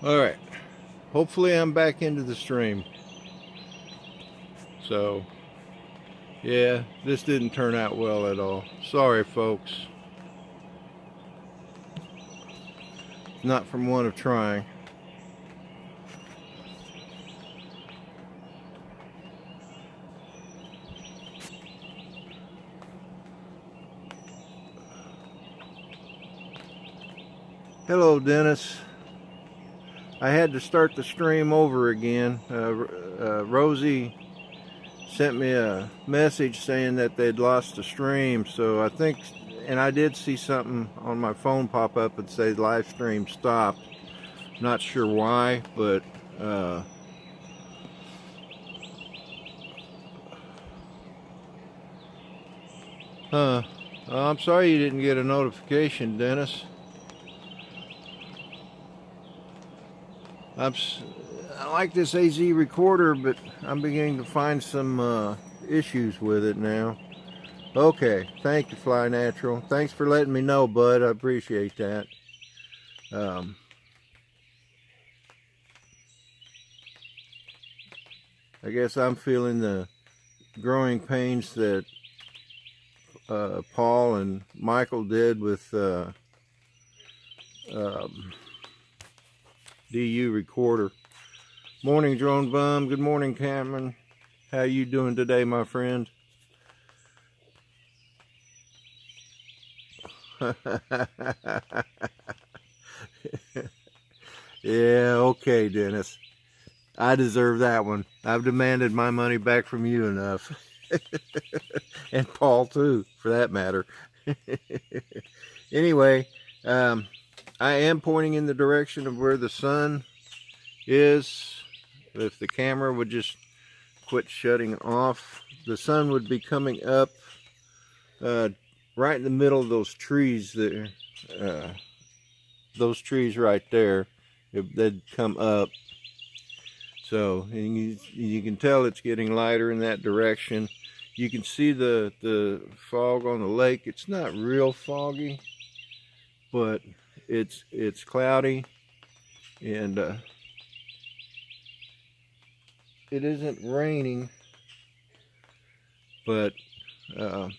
All right, hopefully I'm back into the stream. So yeah, this didn't turn out well at all. Sorry folks, not from one of trying. Hello Dennis, I had to start the stream over again. Rosie sent me a message saying that they'd lost the stream, so I think, and I did see something on my phone pop up and say live stream stopped. Not sure why, but I'm sorry you didn't get a notification, Dennis. I like this AZ recorder, but I'm beginning to find some issues with it now. Okay, thank you, Fly Natural. Thanks for letting me know, bud. I appreciate that. I guess I'm feeling the growing pains that Paul and Michael did with DU recorder. Morning, Drone Bum. Good morning, Cameron. How you doing today, my friend? Yeah, okay, Dennis. I deserve that one. I've demanded my money back from you enough. And Paul, too, for that matter. Anyway, I am pointing in the direction of where the sun is. If the camera would just quit shutting off, the sun would be coming up right in the middle of those trees there. Those trees right there, they'd come up. So you can tell it's getting lighter in that direction. You can see the fog on the lake. It's not real foggy, but it's cloudy, and it isn't raining. But I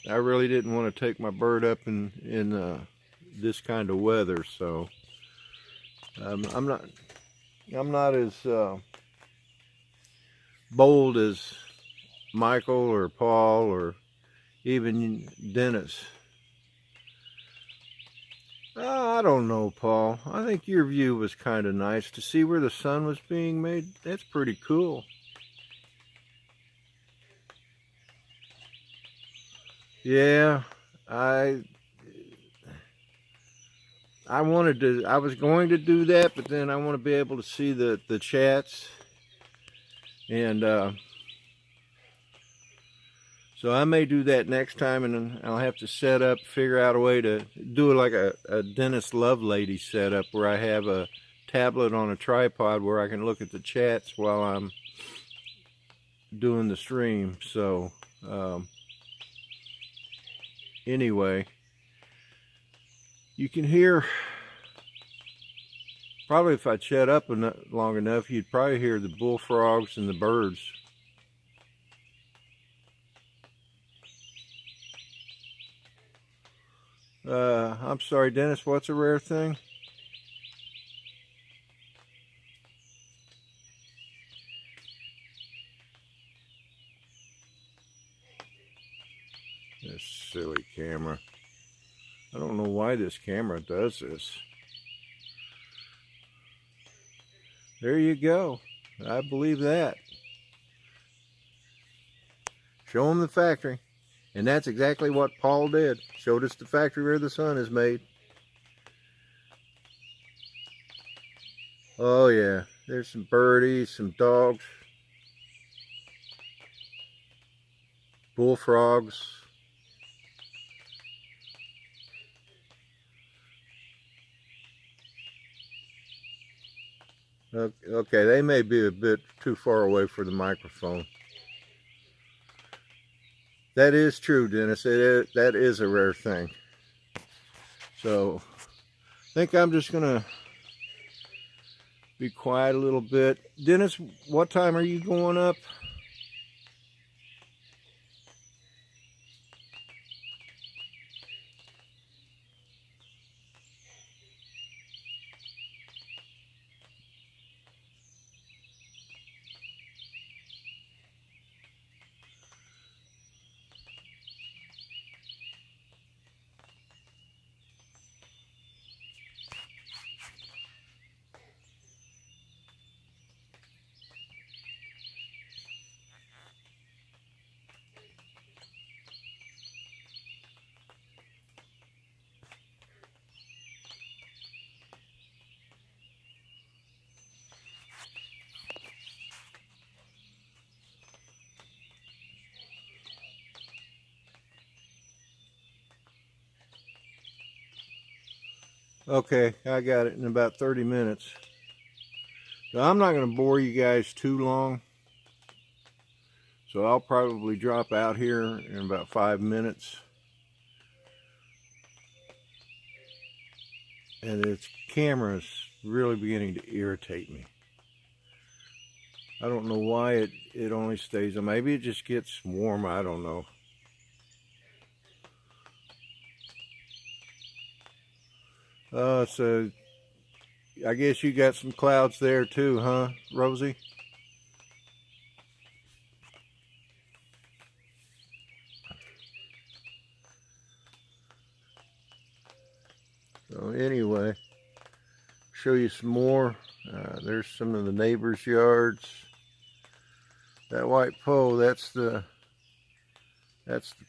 really didn't want to take my bird up in this kind of weather, so I'm not as bold as Michael or Paul or even Dennis. I don't know, Paul. I think your view was kind of nice. To see where the sun was being made, that's pretty cool. Yeah, I was going to do that, but then I want to be able to see the chats, and so I may do that next time, and I'll have to figure out a way to do it like a Dennis Lovelady setup, where I have a tablet on a tripod where I can look at the chats while I'm doing the stream. So anyway, you can hear, probably if I shut up long enough, you'd probably hear the bullfrogs and the birds. I'm sorry, Dennis, what's a rare thing? This silly camera. I don't know why this camera does this. There you go. I believe that. Show them the factory. And that's exactly what Paul did. Showed us the factory where the sun is made. Oh yeah, there's some birdies, some dogs, bullfrogs. Okay, they may be a bit too far away for the microphone. That is true, Dennis. That is a rare thing. So I think I'm just gonna be quiet a little bit. Dennis, what time are you going up? Okay, I got it in about 30 minutes. Now, I'm not going to bore you guys too long, so I'll probably drop out here in about 5 minutes. And this camera is really beginning to irritate me. I don't know why it only stays on. Maybe it just gets warm, I don't know. So I guess you got some clouds there too, huh, Rosie? So anyway, show you some more. There's some of the neighbors' yards. That white pole, that's the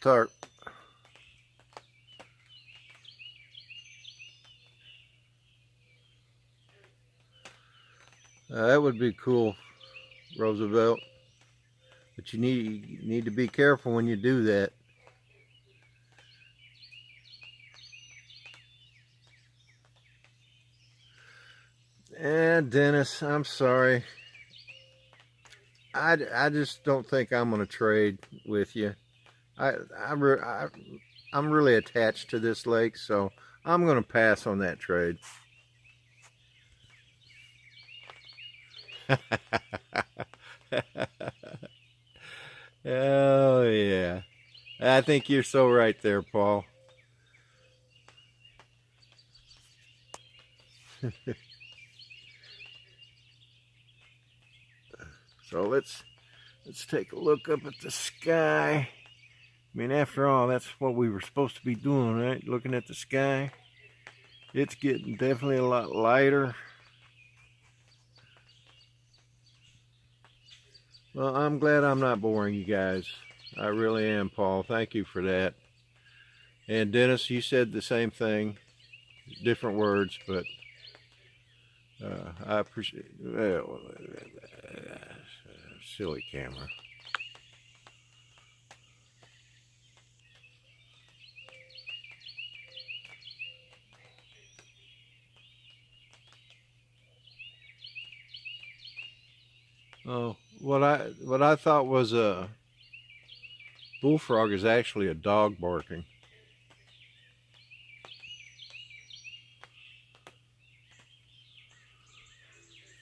tarp. That would be cool, Roosevelt. But you need to be careful when you do that. And Dennis, I'm sorry. I just don't think I'm gonna trade with you. I'm really attached to this lake, so I'm gonna pass on that trade. Oh yeah, I think you're so right there, Paul. So let's take a look up at the sky. I mean, after all, that's what we were supposed to be doing, right? Looking at the sky. It's getting definitely a lot lighter. Well, I'm glad I'm not boring you guys. I really am, Paul. Thank you for that. And Dennis, you said the same thing, different words, but I appreciate. Well, silly camera. Oh, what I thought was a bullfrog is actually a dog barking.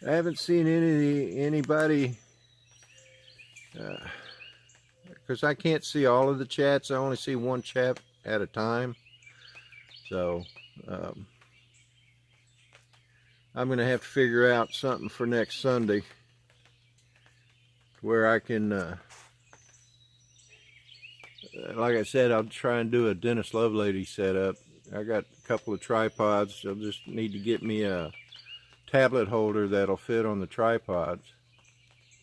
I haven't seen anybody because I can't see all of the chats. I only see one chat at a time. So I'm going to have to figure out something for next Sunday where I can, like I said, I'll try and do a Dennis Lovelady setup. I got a couple of tripods. I'll just need to get me a tablet holder that'll fit on the tripods.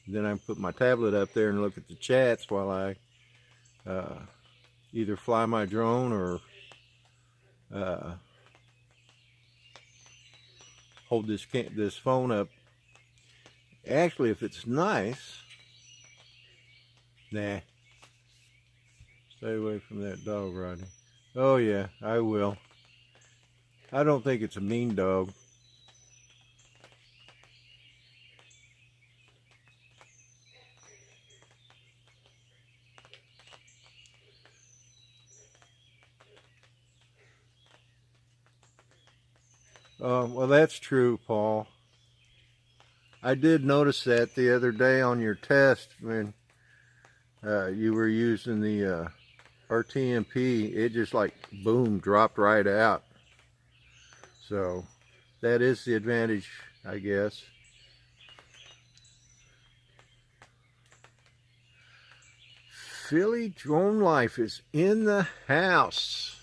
Then I can put my tablet up there and look at the chats while I either fly my drone or hold this phone up. Actually, if it's nice, nah. Stay away from that dog, Rodney. Oh yeah, I will. I don't think it's a mean dog. Well, that's true, Paul. I did notice that the other day on your test when you were using the RTMP. It just like boom, dropped right out. So that is the advantage, I guess. Philly Drone Life is in the house.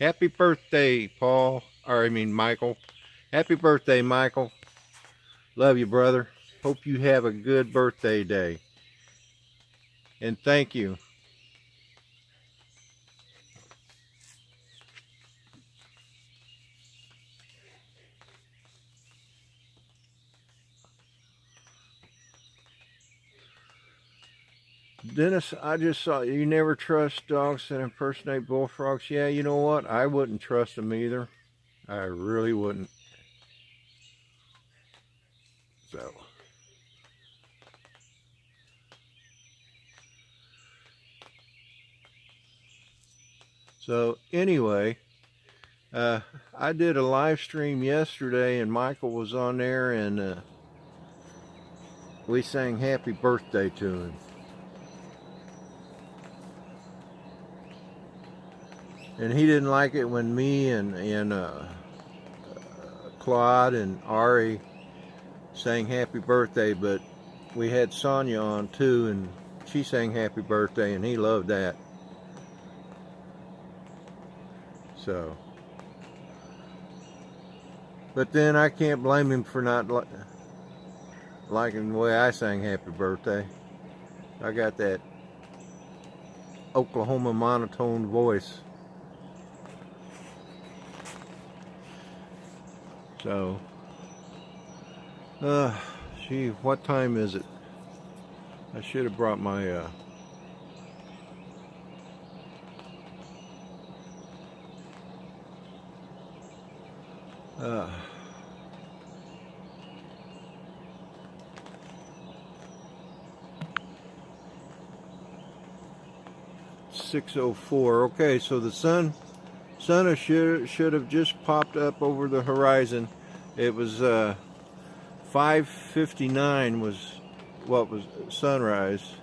Happy birthday, Paul. Or I mean, Michael. Happy birthday, Michael. Love you, brother. Hope you have a good birthday day. And thank you. Dennis, I just saw you never trust dogs that impersonate bullfrogs. Yeah, you know what? I wouldn't trust them either. I really wouldn't. So anyway, I did a live stream yesterday and Michael was on there and we sang happy birthday to him. And he didn't like it when me and Claude and Ari sang happy birthday, but we had Sonia on too and she sang happy birthday and he loved that. So, but then I can't blame him for not liking the way I sang happy birthday. I got that Oklahoma monotone voice. So, gee, what time is it? I should have brought my, 6:04. Okay, so the sun should have just popped up over the horizon. It was 5:59 was what was sunrise.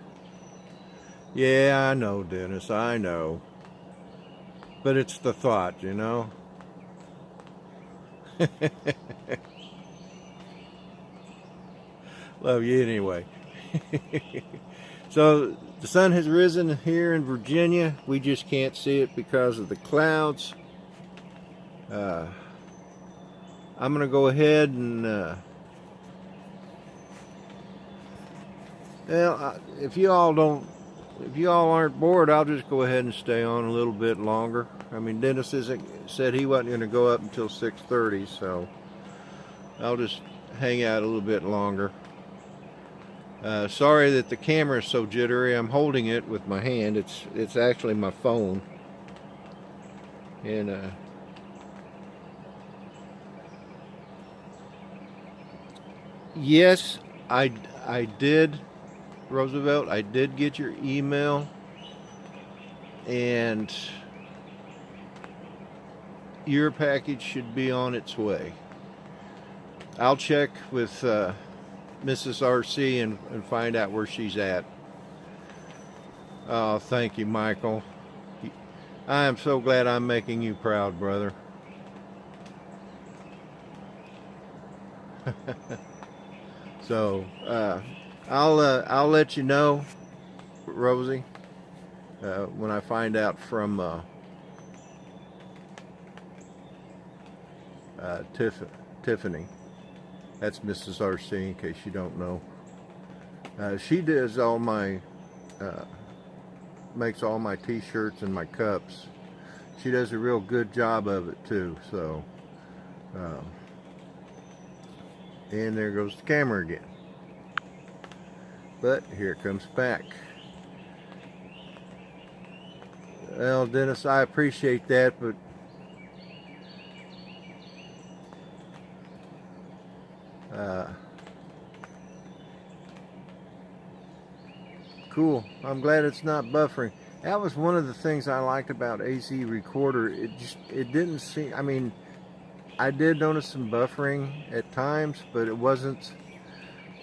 Yeah, I know, Dennis, I know. But it's the thought, you know. Love you anyway. So the sun has risen here in Virginia. We just can't see it because of the clouds. I'm gonna go ahead and well, if you all aren't bored, I'll just go ahead and stay on a little bit longer. I mean, Dennis said he wasn't going to go up until 6:30, so I'll just hang out a little bit longer. Sorry that the camera is so jittery. I'm holding it with my hand. It's actually my phone. And yes, I did, Roosevelt. I did get your email, and your package should be on its way. I'll check with Mrs. RC and find out where she's at. Oh, thank you, Michael. I am so glad I'm making you proud, brother. So I'll let you know, Rosie, when I find out from Tiffany. That's Mrs. RC, in case you don't know. She does all my, makes all my t-shirts and my cups. She does a real good job of it too, so. And there goes the camera again. But here it comes back. Well, Dennis, I appreciate that, but cool. I'm glad it's not buffering. That was one of the things I liked about AZ Recorder. It didn't seem, I mean, I did notice some buffering at times, but it wasn't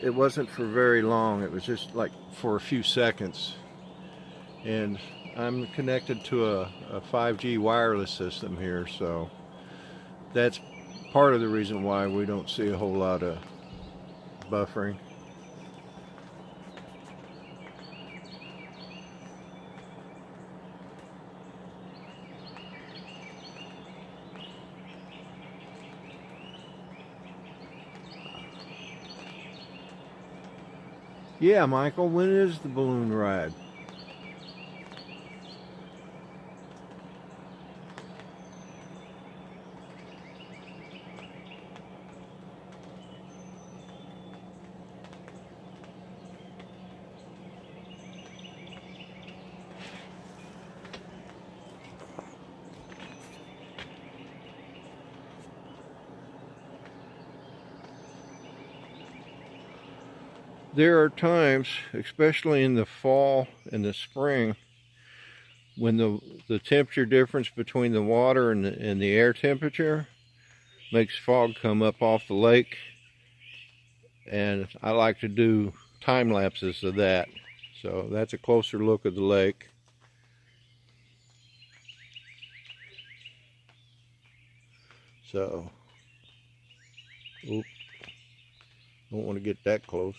it wasn't for very long. It was just like for a few seconds. And I'm connected to a 5G wireless system here, so that's part of the reason why we don't see a whole lot of buffering. Yeah, Michael, when is the balloon ride? There are times, especially in the fall and the spring, when the temperature difference between the water and the air temperature makes fog come up off the lake, and I like to do time lapses of that. So that's a closer look of the lake. So, oop, don't want to get that close.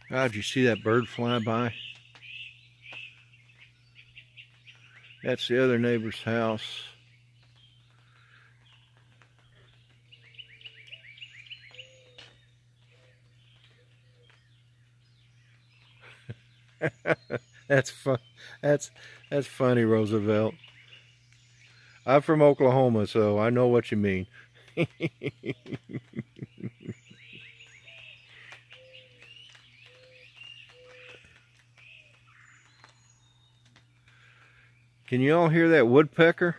God, did you see that bird fly by? That's the other neighbor's house. That's fun. That's funny, Roosevelt. I'm from Oklahoma, so I know what you mean. Can you all hear that woodpecker?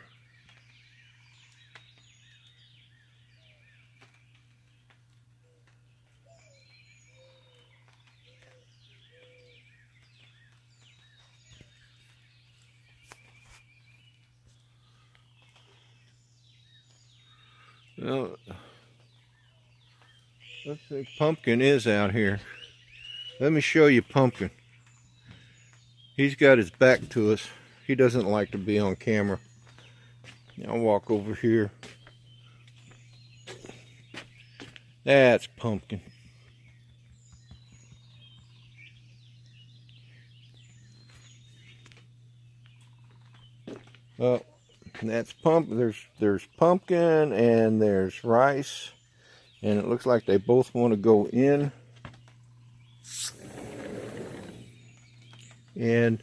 Well, let's see. Pumpkin is out here. Let me show you Pumpkin. He's got his back to us. He doesn't like to be on camera. I'll walk over here. That's Pumpkin. Oh, that's there's Pumpkin and there's Rice, and it looks like they both want to go in. And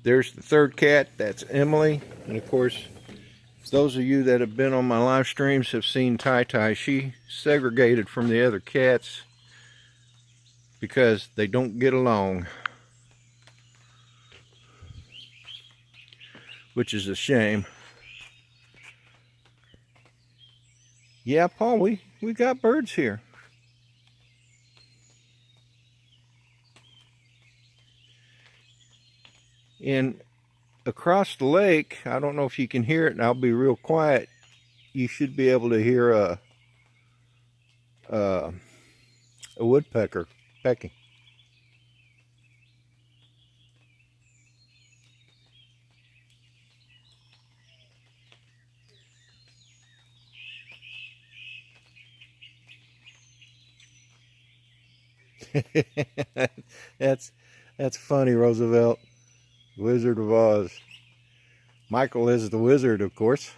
there's the third cat, that's Emily. And of course, those of you that have been on my live streams have seen Tai Tai. She segregated from the other cats because they don't get along, which is a shame. Yeah, Paul, we got birds here. And across the lake, I don't know if you can hear it, and I'll be real quiet. You should be able to hear a woodpecker pecking. That's funny, Roosevelt. Wizard of Oz. Michael is the wizard, of course.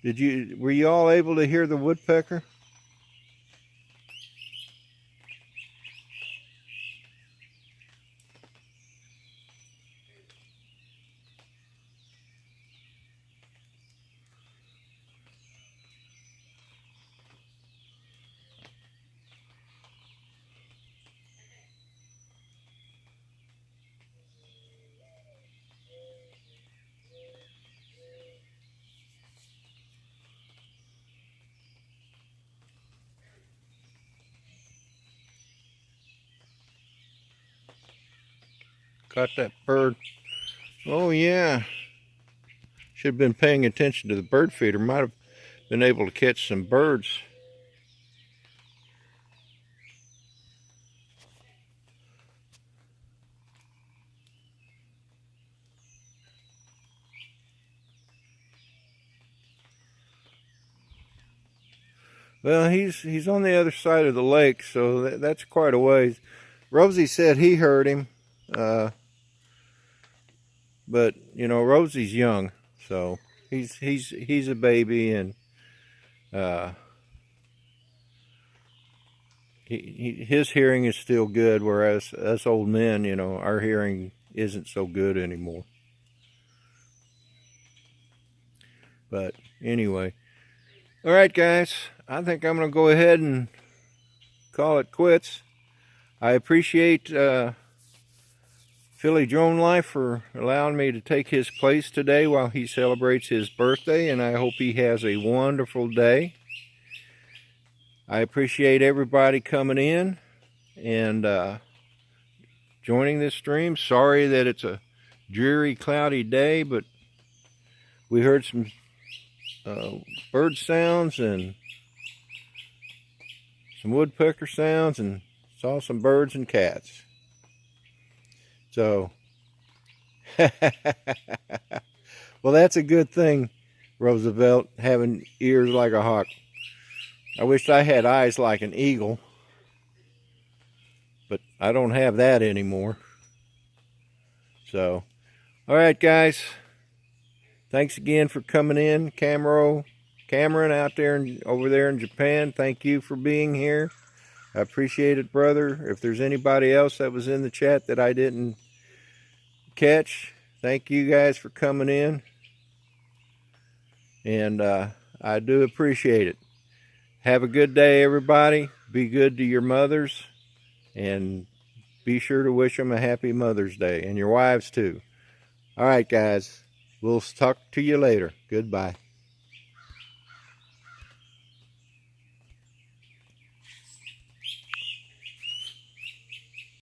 Were you all able to hear the woodpecker? Caught that bird. Oh yeah. Should have been paying attention to the bird feeder. Might have been able to catch some birds. Well, he's on the other side of the lake, so that's quite a ways. Rosie said he heard him, but you know, Rosie's young, so he's a baby, and his hearing is still good, whereas us old men, you know, our hearing isn't so good anymore. But anyway, all right, guys, I think I'm going to go ahead and call it quits. I appreciate Philly Drone Life for allowing me to take his place today while he celebrates his birthday, and I hope he has a wonderful day. I appreciate everybody coming in and joining this stream. Sorry that it's a dreary, cloudy day, but we heard some bird sounds and some woodpecker sounds and saw some birds and cats. So, well, that's a good thing, Roosevelt, having ears like a hawk. I wish I had eyes like an eagle, but I don't have that anymore. So, all right, guys. Thanks again for coming in. Cameron out there over there in Japan, thank you for being here. I appreciate it, brother. If there's anybody else that was in the chat that I didn't catch, thank you guys for coming in. And I do appreciate it. Have a good day, everybody. Be good to your mothers. And be sure to wish them a happy Mother's Day. And your wives, too. All right, guys. We'll talk to you later. Goodbye.